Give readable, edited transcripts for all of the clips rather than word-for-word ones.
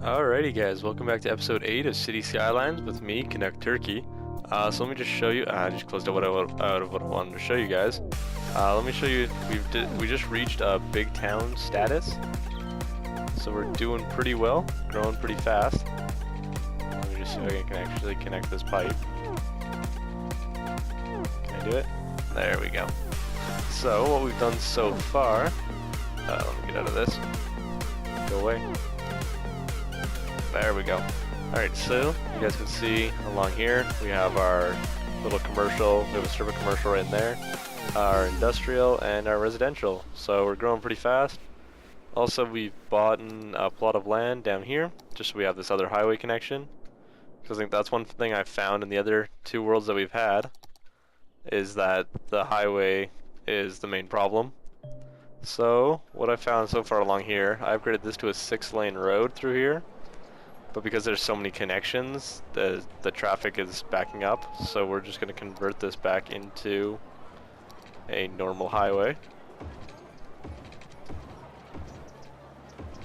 Alrighty guys, welcome back to episode 8 of City Skylines with me, Canuck Turkey. So let me just show you, I just closed out out of what I wanted to show you guys. Let me show you, we just reached a big town status. So we're doing pretty well, growing pretty fast. Let me just see if I can actually connect this pipe. Can I do it? There we go. So what we've done so far, let me get out of this. Go away. There we go. Alright, so you guys can see along here we have our little commercial, we have a strip of commercial right in there, our industrial and our residential. So we're growing pretty fast. Also, we've bought a plot of land down here, just so we have this other highway connection. Because I think that's one thing I've found in the other two worlds that we've had, is that the highway is the main problem. So what I've found so far along here, I upgraded this to a 6-lane road through here. But because there's so many connections, the traffic is backing up, so we're just going to convert this back into a normal highway.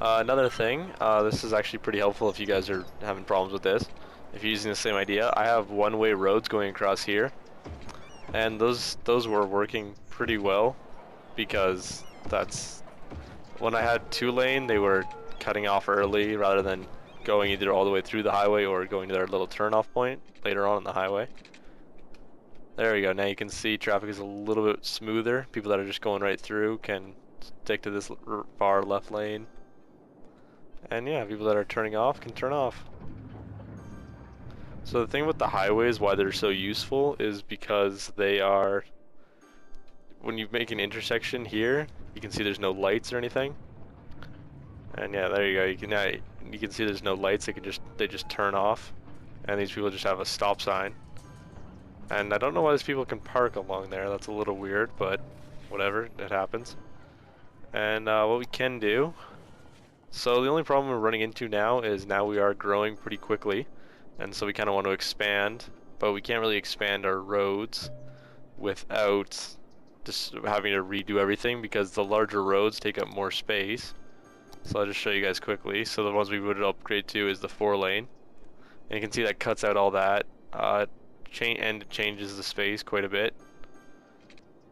Another thing, this is actually pretty helpful if you guys are having problems with this. If you're using the same idea, I have one-way roads going across here, and those were working pretty well, because that's when I had 2-lane, they were cutting off early rather than going either all the way through the highway or going to their little turn-off point later on in the highway. There we go. Now you can see traffic is a little bit smoother. People that are just going right through can stick to this far left lane. And yeah, people that are turning off can turn off. So the thing with the highways, why they're so useful, is because they are, when you make an intersection here, you can see there's no lights or anything. And yeah, there you go. You can see there's no lights. They just turn off, and these people just have a stop sign. And I don't know why these people can park along there. That's a little weird, but whatever, it happens. And what we can do. So the only problem we're running into now is now we are growing pretty quickly, and so we kind of want to expand, but we can't really expand our roads without just having to redo everything because the larger roads take up more space. So I'll just show you guys quickly. So the ones we would upgrade to is the 4-lane. And you can see that cuts out all that, and it changes the space quite a bit.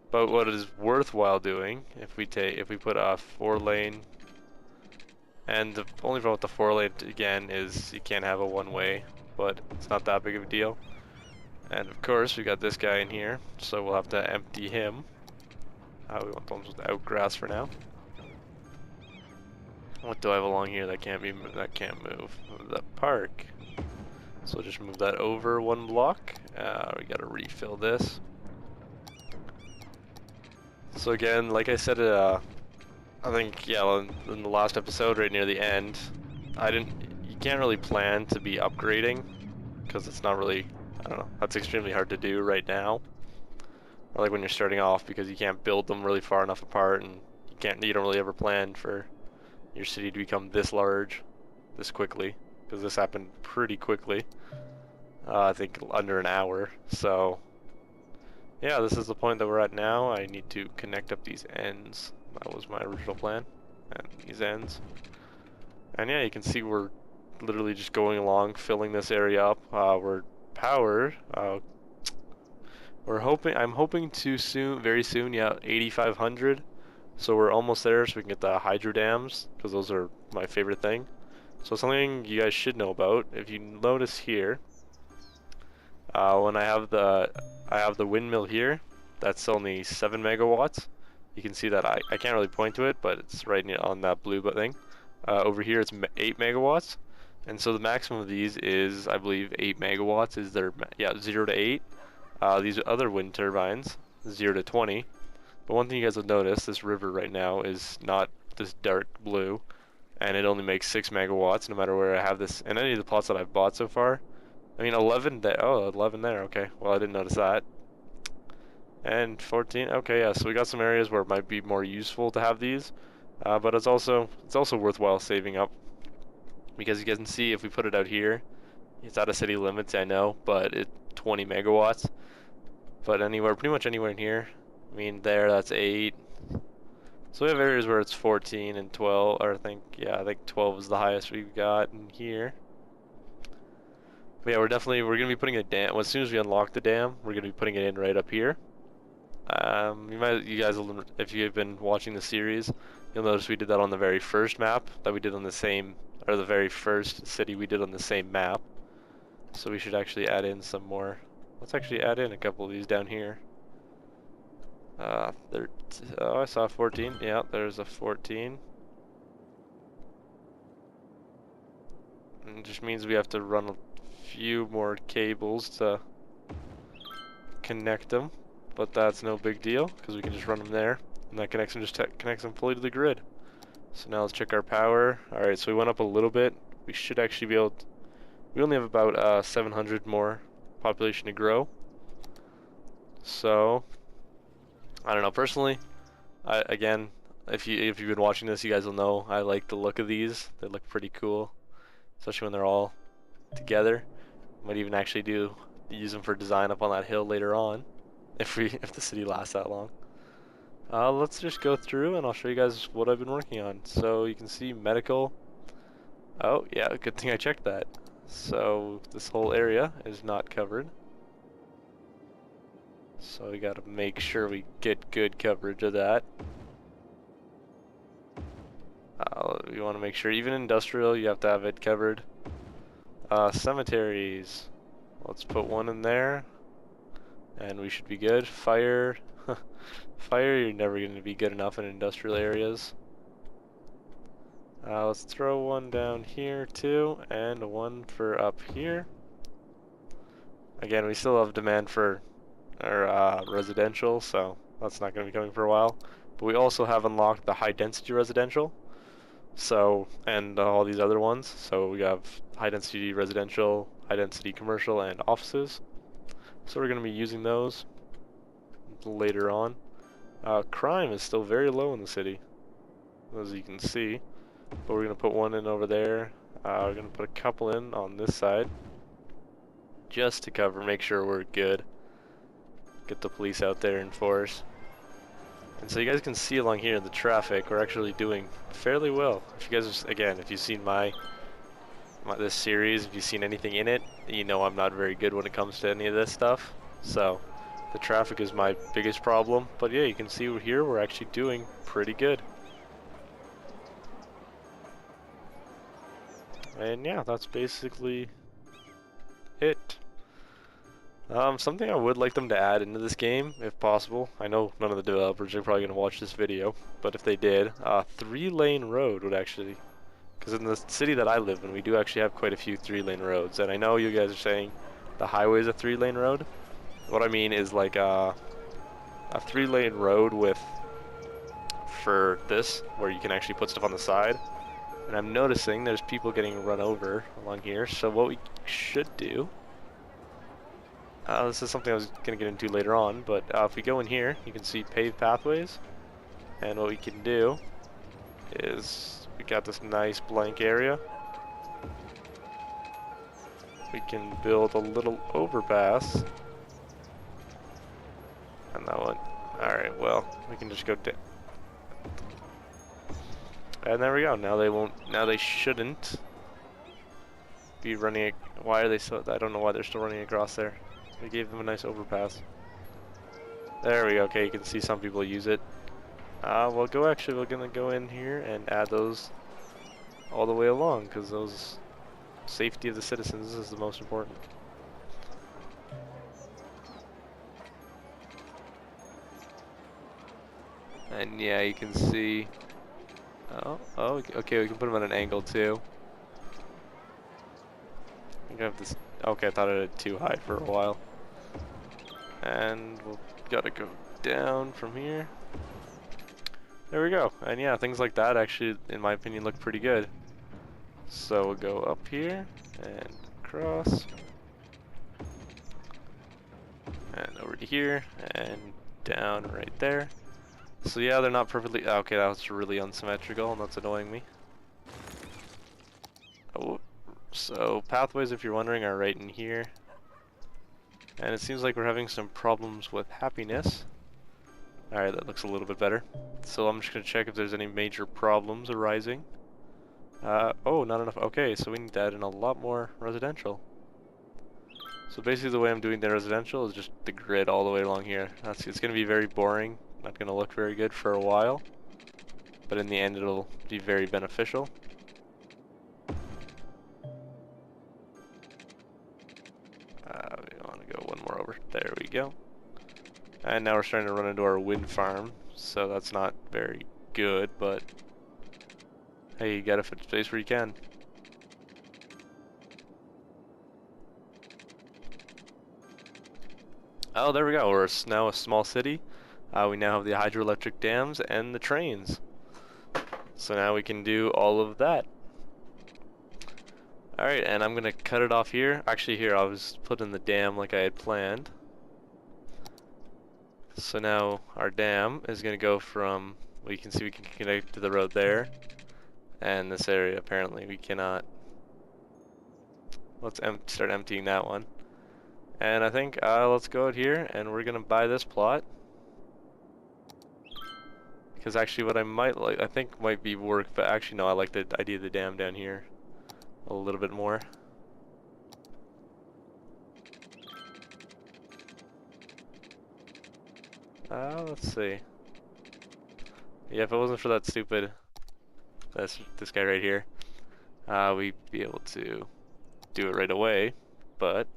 But what is worthwhile doing, if we put a 4-lane, and the only problem with the 4-lane again is you can't have a one-way, but it's not that big of a deal. And of course we got this guy in here, so we'll have to empty him. We want the ones without grass for now. What do I have along here that can't move? The park. So we'll just move that over 1 block. We gotta refill this. So again, like I said, I think in the last episode, right near the end, you can't really plan to be upgrading because it's not really, I don't know, that's extremely hard to do right now. Or like when you're starting off, because you can't build them really far enough apart, and you don't really ever plan for your city to become this large this quickly, because this happened pretty quickly. I think under an hour. So yeah, this is the point that we're at now. I need to connect up these ends. That was my original plan, and these ends. And yeah, you can see we're literally just going along, filling this area up. We're powered. I'm hoping to very soon, yeah, 8,500. So we're almost there, so we can get the hydro dams, because those are my favorite thing. So something you guys should know about, if you notice here, when I have the windmill here, that's only 7 megawatts. You can see that I can't really point to it, but it's right on that blue thing. Over here it's 8 megawatts, and so the maximum of these is, I believe, 8 megawatts is their, 0 to 8. These other wind turbines, 0 to 20. But one thing you guys will notice, this river right now is not this dark blue, and it only makes 6 megawatts no matter where I have this, and any of the plots that I've bought so far. I mean 11 there, oh 11 there, okay, well I didn't notice that. And 14, okay, yeah, so we got some areas where it might be more useful to have these, but it's also worthwhile saving up, because you guys can see if we put it out here, it's out of city limits, I know, but it's 20 megawatts. But pretty much anywhere in here, I mean, that's 8, So we have areas where it's 14 and 12, or I think 12 is the highest we've got in here. But yeah, we're gonna be putting a dam. Well, as soon as we unlock the dam, we're gonna be putting it in right up here. You guys will, if you've been watching the series, you'll notice we did that on the very first map that we did on the same, or the very first city we did on the same map. So we should actually add in some more. Let's actually add in a couple of these down here. Oh, I saw 14. Yeah, there's a 14. And it just means we have to run a few more cables to connect them, but that's no big deal because we can just run them there, and that connects them connects them fully to the grid. So now let's check our power. All right, so we went up a little bit. We should actually be able to, we only have about 700 more population to grow. So I don't know, personally, again, if you've been watching this, you guys will know I like the look of these. They look pretty cool, especially when they're all together. Might even actually use them for design up on that hill later on, if the city lasts that long. Let's just go through and I'll show you guys what I've been working on. So you can see medical. Oh yeah, good thing I checked that. So this whole area is not covered. So we gotta make sure we get good coverage of that. You want to make sure, even industrial, you have to have it covered. Cemeteries. Let's put one in there. And we should be good. Fire. Fire, you're never going to be good enough in industrial areas. Let's throw one down here too, and one for up here. Again, we still have demand for our residential, so that's not going to be coming for a while. But we also have unlocked the high density residential, so, and all these other ones. So we have high density residential, high density commercial, and offices. So we're going to be using those later on. Crime is still very low in the city, as you can see. But we're going to put one in over there. We're going to put a couple in on this side, just to cover, make sure we're good. Get the police out there in force. And so you guys can see along here in the traffic, we're actually doing fairly well. If you guys, again, if you've seen this series, if you've seen anything in it, you know I'm not very good when it comes to any of this stuff. So the traffic is my biggest problem. But yeah, you can see here we're actually doing pretty good. And yeah, that's basically it. Something I would like them to add into this game, if possible. I know none of the developers are probably going to watch this video, but if they did, 3-lane road would actually, because in the city that I live in, we do actually have quite a few 3-lane roads. And I know you guys are saying the highway is a 3-lane road. What I mean is like a 3-lane road for this, where you can actually put stuff on the side. And I'm noticing there's people getting run over along here, so what we should do, this is something I was going to get into later on, but if we go in here, you can see paved pathways, and what we can do is, we got this nice blank area, we can build a little overpass, and that one, alright, well, we can just go down. And there we go. Now they shouldn't be running. Why are they so? I don't know why they're still running across there. We gave them a nice overpass. There we go. Okay, you can see some people use it. We're gonna go in here and add those all the way along, because those safety of the citizens is the most important. And yeah, you can see. Oh, okay, we can put them at an angle too. I think I have this. Okay, I thought I had it too high for a while. And we'll gotta go down from here. There we go. And yeah, things like that actually, in my opinion, look pretty good. So we'll go up here and across. And over to here and down right there. So yeah, they're not perfectly. Okay, that was really unsymmetrical, and that's annoying me. Oh, so pathways, if you're wondering, are right in here. And it seems like we're having some problems with happiness. Alright, that looks a little bit better. So I'm just going to check if there's any major problems arising. Oh, not enough. Okay, so we need to add in a lot more residential. So basically the way I'm doing the residential is just the grid all the way along here. It's going to be very boring, not going to look very good for a while, but in the end it'll be very beneficial. We want to go one more over. There we go. And now we're starting to run into our wind farm, so that's not very good, but hey, you gotta fit space where you can. Oh, there we go. We're now a small city. We now have the hydroelectric dams and the trains. So now we can do all of that. Alright, and I'm gonna cut it off here. Actually, here, I was putting the dam like I had planned. So now our dam is going to go from, well, you can see we can connect to the road there, and this area apparently we cannot. Let's start emptying that one. And I think let's go out here and we're going to buy this plot. Because actually what I might like, I think might be work, but actually no, I like the idea of the dam down here a little bit more. Let's see. Yeah, if it wasn't for that stupid, this guy right here, we'd be able to do it right away, but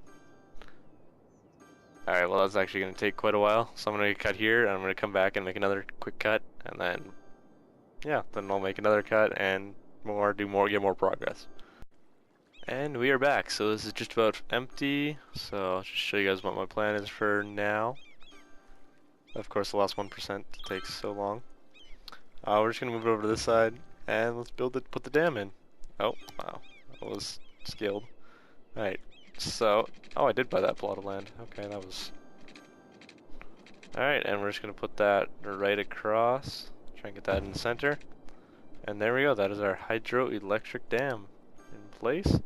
alright, well that's actually going to take quite a while, so I'm going to cut here, and I'm going to come back and make another quick cut, and then, yeah, then I'll make another cut, and get more progress. And we are back, so this is just about empty, so I'll just show you guys what my plan is for now. Of course, the last 1% takes so long. We're just gonna move it over to this side, and let's put the dam in. Oh, wow, that was skilled. Alright, so, oh, I did buy that plot of land. Okay, that was... Alright, and we're just gonna put that right across, try and get that in the center. And there we go, that is our hydroelectric dam in place.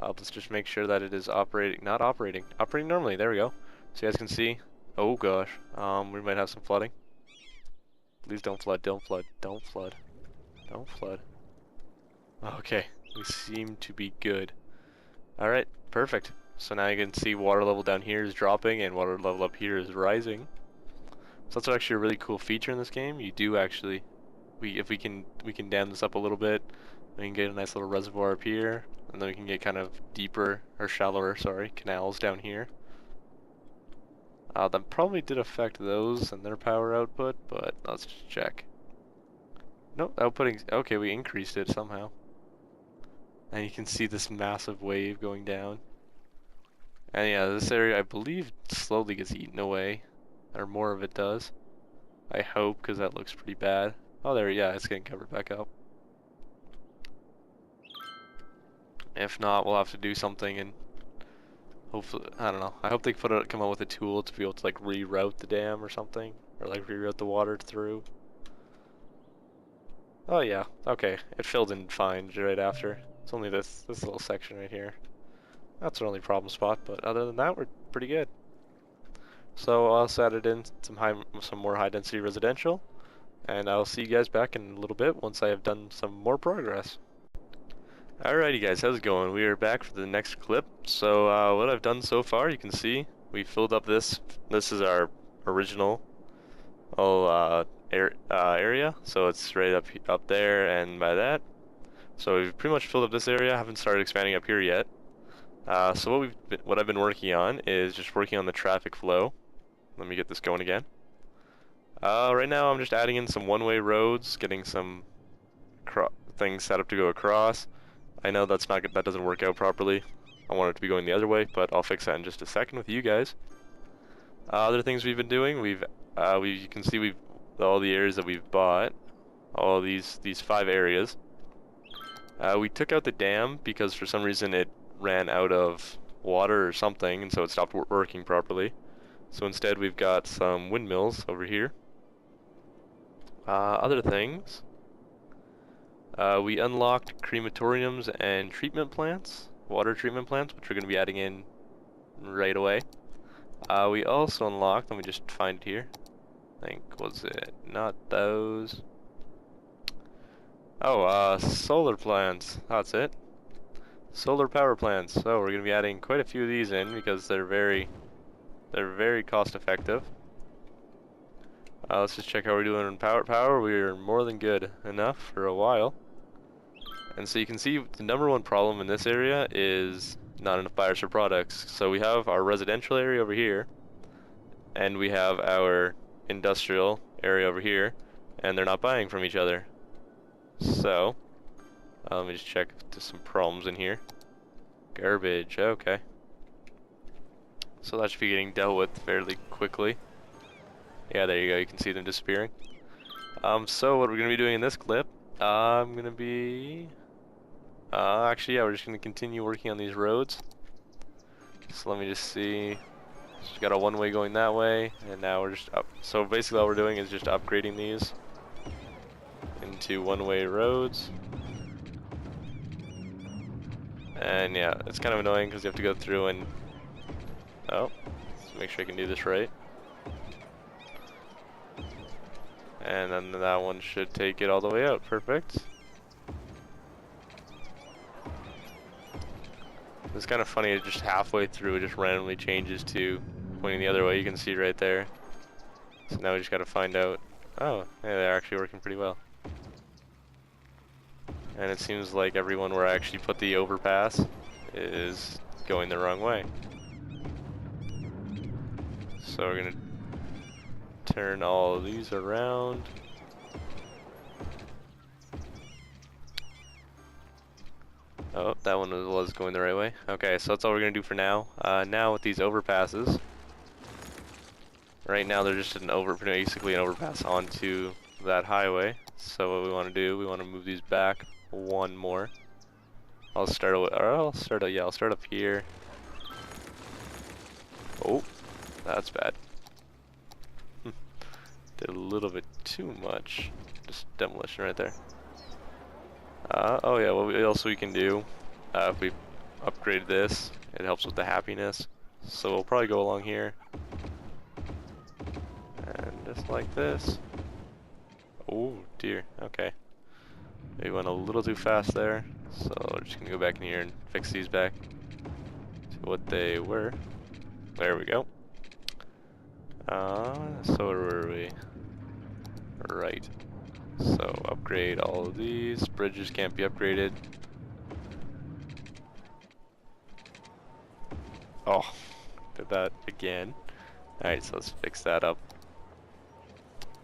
Let's just make sure that it is operating normally, there we go. So you guys can see. Oh gosh, we might have some flooding. Please don't flood, don't flood, don't flood, don't flood. Okay, we seem to be good. Alright, perfect. So now you can see water level down here is dropping and water level up here is rising. So that's actually a really cool feature in this game. You do actually, we can dam this up a little bit. We can get a nice little reservoir up here, and then we can get kind of deeper, or shallower, sorry, canals down here. That probably did affect those and their power output, but let's just check. Nope, outputting, okay, we increased it somehow. And you can see this massive wave going down. And yeah, this area, I believe, slowly gets eaten away. Or more of it does. I hope, because that looks pretty bad. Oh, there, yeah, it's getting covered back up. If not, we'll have to do something and hopefully, I don't know. I hope they come out with a tool to be able to like reroute the dam or something, or like reroute the water through. Oh yeah, okay. It filled in fine right after. It's only this little section right here. That's our only problem spot, but other than that, we're pretty good. So I'll also added in some more high density residential, and I'll see you guys back in a little bit once I have done some more progress. Alrighty guys, how's it going? We are back for the next clip. So what I've done so far, you can see we filled up this is our original area, so it's right up there and by that. So we've pretty much filled up this area. I haven't started expanding up here yet. So what I've been working on is just working on the traffic flow. Let me get this going again. Right now I'm just adding in some one-way roads, getting some things set up to go across. I know that doesn't work out properly. I want it to be going the other way, but I'll fix that in just a second with you guys. Other things we've been doing, you can see all the areas that we've bought, all these 5 areas. We took out the dam because for some reason it ran out of water or something, and so it stopped working properly. So instead we've got some windmills over here. Other things. We unlocked crematoriums and treatment plants, water treatment plants, which we're going to be adding in right away. We also unlocked, let me just find it here. I think, was it not those? Oh, solar plants. That's it. Solar power plants. So we're gonna be adding quite a few of these in because they're very cost effective. Let's just check how we're doing in power. We're more than good enough for a while. And so you can see the number one problem in this area is not enough buyers for products. So we have our residential area over here, and we have our industrial area over here, and they're not buying from each other. So, let me just check if there's some problems in here. Garbage, okay. So that should be getting dealt with fairly quickly. Yeah, there you go, you can see them disappearing. So what we're going to be doing in this clip, I'm going to be... actually, yeah, we're just going to continue working on these roads. So let me just see. Just got a one-way going that way, and now we're just up. So basically all we're doing is just upgrading these into one-way roads. And yeah, it's kind of annoying because you have to go through and... Oh, let's make sure I can do this right. And then that one should take it all the way out. Perfect. It's kind of funny, just halfway through it just randomly changes to pointing the other way. You can see right there. So now we just got to find out. Oh, yeah, they're actually working pretty well. And it seems like everyone where I actually put the overpass is going the wrong way. So we're going to turn all of these around. Oh, that one was going the right way. Okay, so that's all we're going to do for now. Now with these overpasses, right now they're just basically an overpass onto that highway. So what we want to do, we want to move these back one more. I'll start up here. Oh, that's bad. Did a little bit too much. Just demolition right there. Oh yeah, what else we can do, if we upgrade this, it helps with the happiness. So we'll probably go along here. And just like this. Oh dear, okay. We went a little too fast there. So we're just gonna go back in here and fix these back to what they were. There we go. So where were we? Right. So upgrade all of these. Bridges can't be upgraded. Oh, did that again. Alright, so let's fix that up.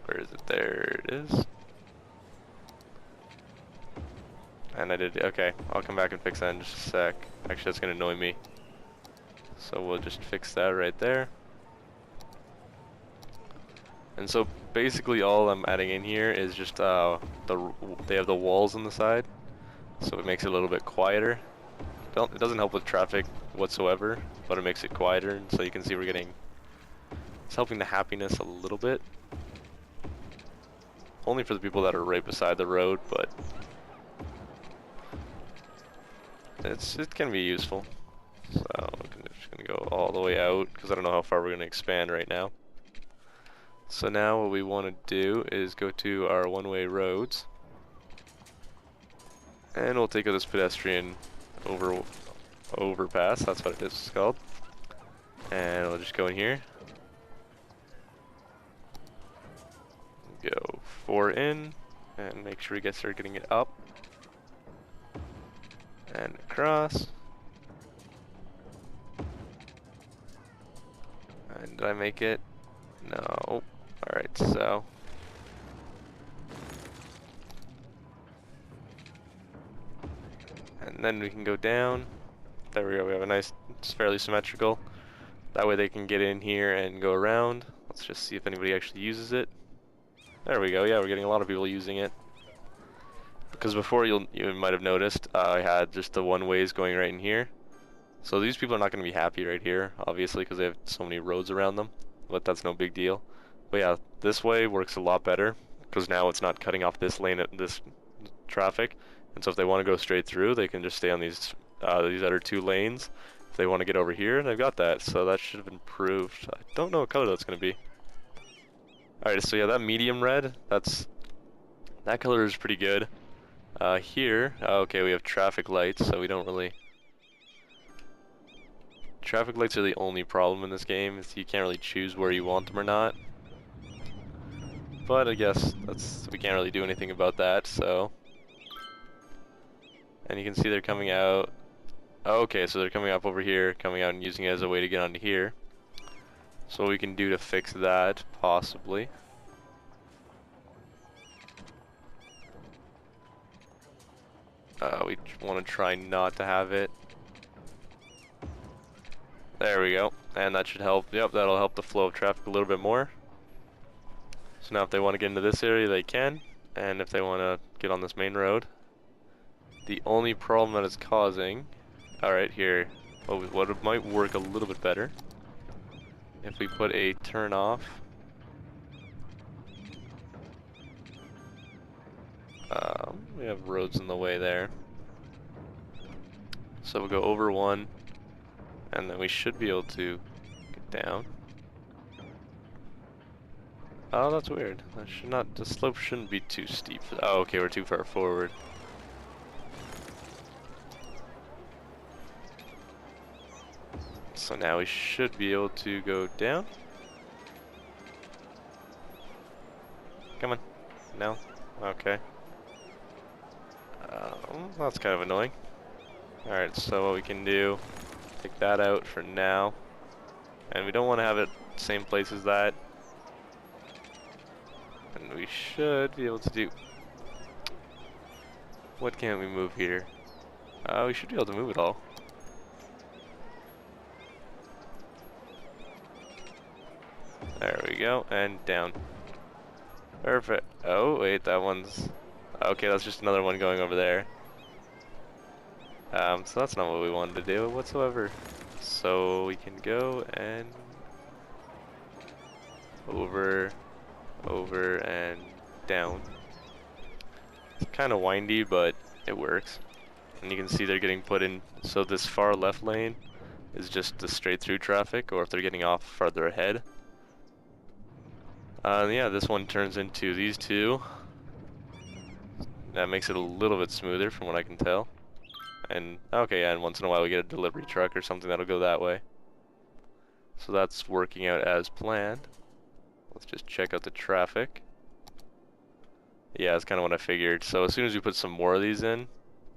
Where is it? There it is. And I did, okay, I'll come back and fix that in just a sec. Actually, that's gonna annoy me. So we'll just fix that right there. And so basically all I'm adding in here is just they have the walls on the side, so it makes it a little bit quieter. It doesn't help with traffic whatsoever, but it makes it quieter, and so you can see it's helping the happiness a little bit. Only for the people that are right beside the road, but it can be useful. So I'm just gonna go all the way out because I don't know how far we're gonna expand right now. So now what we want to do is go to our one-way roads, and we'll take this pedestrian overpass. That's what it is called. And we'll just go in here. Go 4 in, and make sure we start getting it up and across. And did I make it? No. Alright, so and then we can go down. There we go, we have a nice, it's fairly symmetrical. That way they can get in here and go around. Let's just see if anybody actually uses it. There we go, yeah, we're getting a lot of people using it. Because before you might have noticed, I had just the one ways going right in here. So these people are not going to be happy right here, obviously, because they have so many roads around them. But that's no big deal. But yeah, this way works a lot better because now it's not cutting off this lane, this traffic. And so if they want to go straight through, they can just stay on these other 2 lanes. If they want to get over here, they've got that. So that should have improved. I don't know what color that's going to be. Alright, so yeah, that medium red, that color is pretty good. Here, okay, we have traffic lights, so we don't really... Traffic lights are the only problem in this game, is you can't really choose where you want them or not. But I guess we can't really do anything about that, so... And you can see they're coming out... Okay, so they're coming up over here, coming out and using it as a way to get onto here. So what we can do to fix that, possibly. We want to try not to have it. There we go, and that should help. Yep, that'll help the flow of traffic a little bit more. So now if they want to get into this area, they can, and if they want to get on this main road. The only problem that it's causing, alright here, what it might work a little bit better, if we put a turn off. We have roads in the way there. So we'll go over one, and then we should be able to get down. Oh, that's weird. The slope shouldn't be too steep. Oh, okay, we're too far forward. So now we should be able to go down. Come on. No? Okay. That's kind of annoying. Alright, so what we can do, take that out for now. And we don't want to have it same place as that. And we should be able to do... What can't we move here? We should be able to move it all. There we go, and down. Perfect. Oh, wait, that one's... Okay, that's just another one going over there. So that's not what we wanted to do whatsoever. So we can go and... over, and down. It's kind of windy, but it works. And you can see they're getting put in, so this far left lane is just the straight through traffic, or if they're getting off farther ahead. Yeah, this one turns into these two. That makes it a little bit smoother from what I can tell. And, okay, yeah, and once in a while we get a delivery truck or something that'll go that way. So that's working out as planned. Let's just check out the traffic. Yeah, that's kind of what I figured. So as soon as we put some more of these in,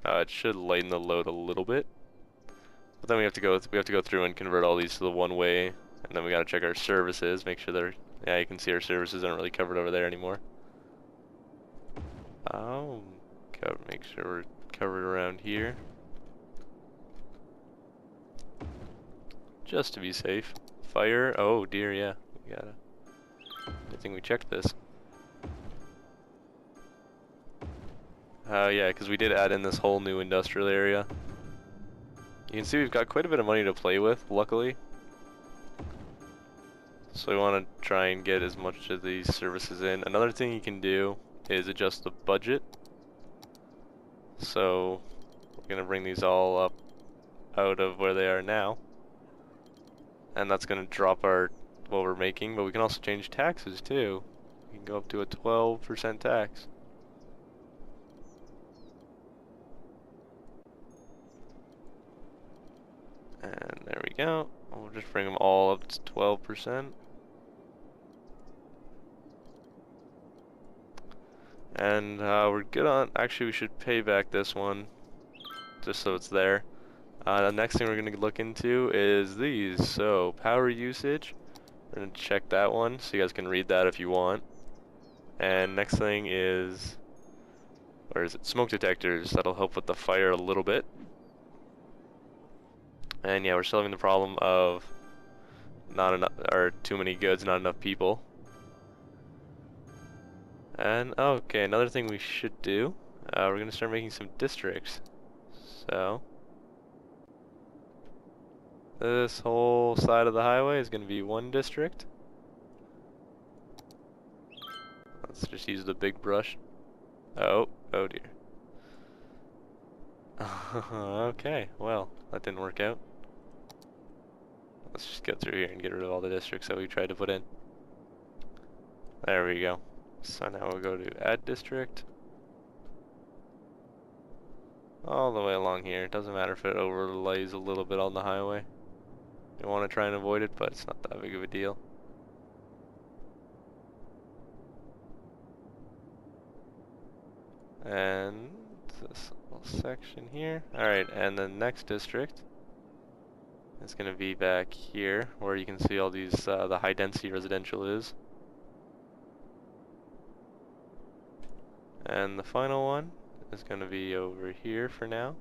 it should lighten the load a little bit. But then we have to go through and convert all these to the one way, and then we got to check our services, make sure they're... Yeah, you can see our services aren't really covered over there anymore. Make sure we're covered around here, just to be safe. Fire. Oh dear, yeah. We gotta. Good thing we checked this. Yeah, because we did add in this whole new industrial area. You can see we've got quite a bit of money to play with, luckily. So we want to try and get as much of these services in. Another thing you can do is adjust the budget. So we're going to bring these all up out of where they are now. And that's going to drop what we're making, but we can also change taxes too. We can go up to a 12% tax. And there we go. We'll just bring them all up to 12%. And we're good on... Actually, we should pay back this one, just so it's there. The next thing we're going to look into is these. So, power usage. We're going to check that one, so you guys can read that if you want. And next thing is... Or is it smoke detectors? That'll help with the fire a little bit. And yeah, we're still having the problem of not enough, or too many goods, not enough people. And okay, another thing we should do, we're gonna start making some districts. So this whole side of the highway is gonna be one district. Let's just use the big brush. Oh dear. Okay, well, that didn't work out. Let's just go through here and get rid of all the districts that we tried to put in. There we go. So now we'll go to add district. All the way along here. It doesn't matter if it overlays a little bit on the highway. You want to try and avoid it, but it's not that big of a deal. And this little section here. Alright, and the next district is going to be back here, where you can see all these, the high density residential is. And the final one is going to be over here for now.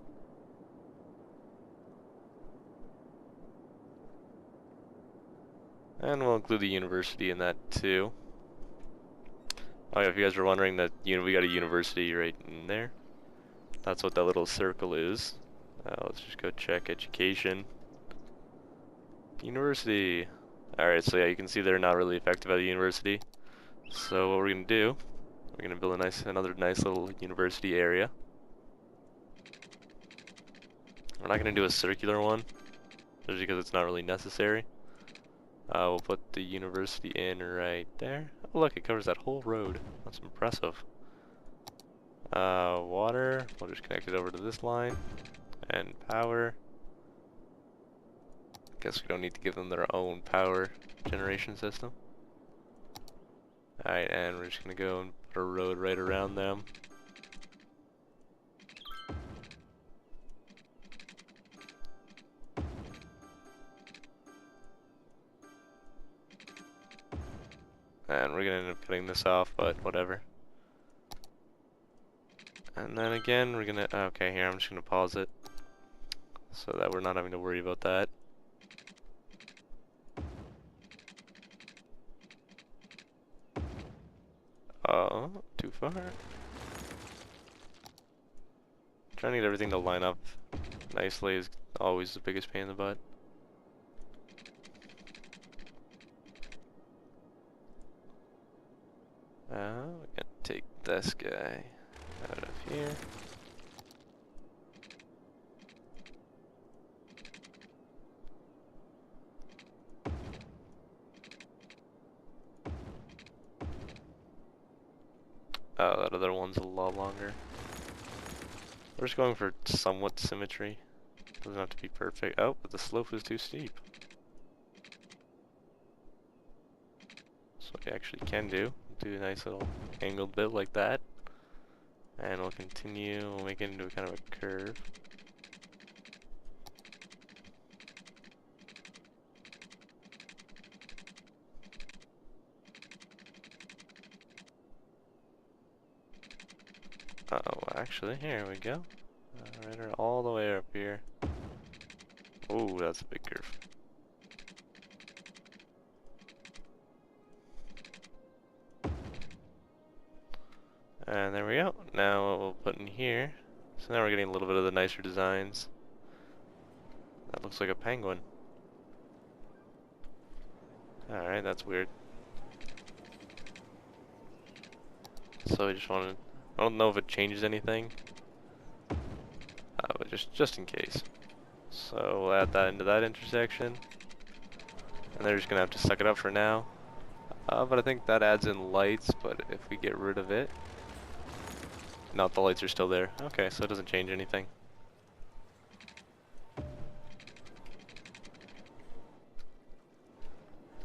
And we'll include the university in that too. Oh yeah, if you guys were wondering, that we got a university right in there. That's what that little circle is. Let's just go check education. University. Alright, so yeah, you can see they're not really affected by the university. So what we're gonna do, we're gonna build another nice little university area. We're not gonna do a circular one, just because it's not really necessary. We'll put the university in right there. Oh look, it covers that whole road. That's impressive. Water, we'll just connect it over to this line. And power. Guess we don't need to give them their own power generation system. Alright, and we're just gonna go and put a road right around them. And we're gonna end up cutting this off, but whatever. And then again, we're gonna, okay, here, I'm just gonna pause it, so that we're not having to worry about that. Oh, too far. Trying to get everything to line up nicely is always the biggest pain in the butt. We're gonna take this guy out of here. Oh, that other one's a lot longer. We're just going for somewhat symmetry. Doesn't have to be perfect. Oh, but the slope is too steep. So what you actually can do a nice little angled bit like that. And we'll continue, we'll make it into a kind of a curve. Uh-oh, actually, here we go. Right all the way up here. Oh, that's a big curve. And there we go. Now what we'll put in here. So now we're getting a little bit of the nicer designs. That looks like a penguin. Alright, that's weird. So I just wanted, I don't know if it changes anything, but just in case. So we'll add that into that intersection. And they're just gonna have to suck it up for now. But I think that adds in lights, but if we get rid of it, no, the lights are still there. Okay, so it doesn't change anything.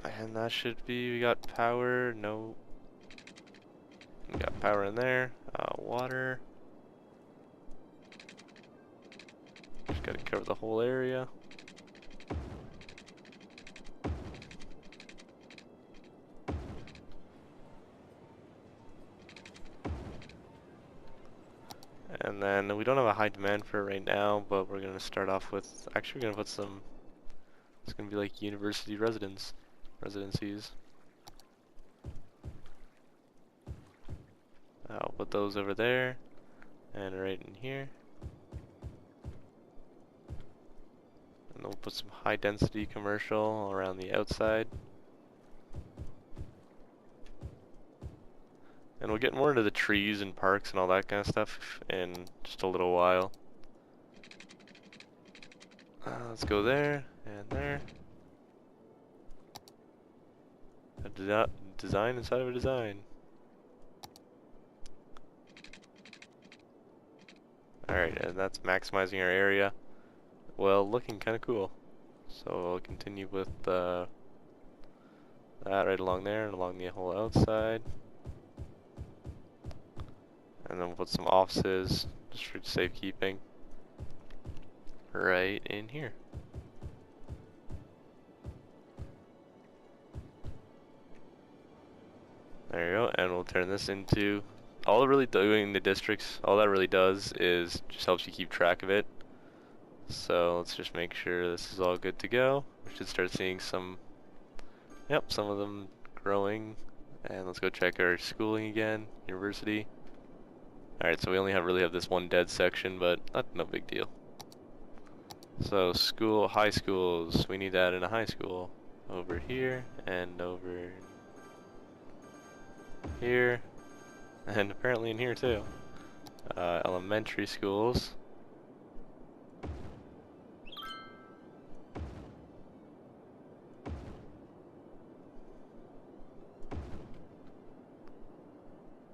And that should be, we got power, no. We got power in there, water. Just gotta cover the whole area. And then we don't have a high demand for it right now, but we're gonna start off with, actually we're gonna put some, it's gonna be like university residencies. I'll put those over there, and right in here. And we'll put some high density commercial around the outside. And we'll get more into the trees and parks and all that kind of stuff in just a little while. Let's go there, and there. design inside of a design. Alright, and that's maximizing our area. Well, looking kind of cool. So I'll continue with that right along there and along the whole outside. And then we'll put some offices, just for safekeeping, right in here. There you go, and we'll turn this into, all it really doing the districts, all that really does is just helps you keep track of it. So let's just make sure this is all good to go. We should start seeing some, yep, some of them growing. And let's go check our schooling again, university. Alright, so we only really have this one dead section, but no big deal. So high schools, we need that in a high school. Over here, and over here, and apparently in here too. Elementary schools.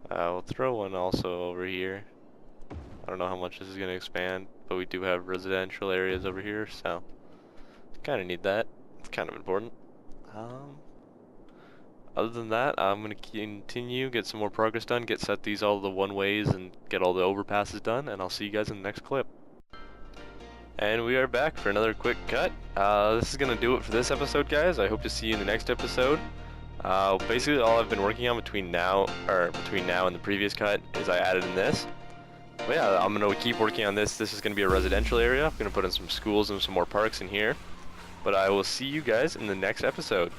We'll throw one also over here. I don't know how much this is going to expand, but we do have residential areas over here, so kind of need that. It's kind of important. Other than that, I'm going to continue, get some more progress done, set these all the one-ways, and get all the overpasses done, and I'll see you guys in the next clip. And we are back for another quick cut. This is going to do it for this episode, guys. I hope to see you in the next episode. Basically all I've been working on between now and the previous cut is I added in this. But yeah, I'm going to keep working on this. This is going to be a residential area. I'm going to put in some schools and some more parks in here. But I will see you guys in the next episode.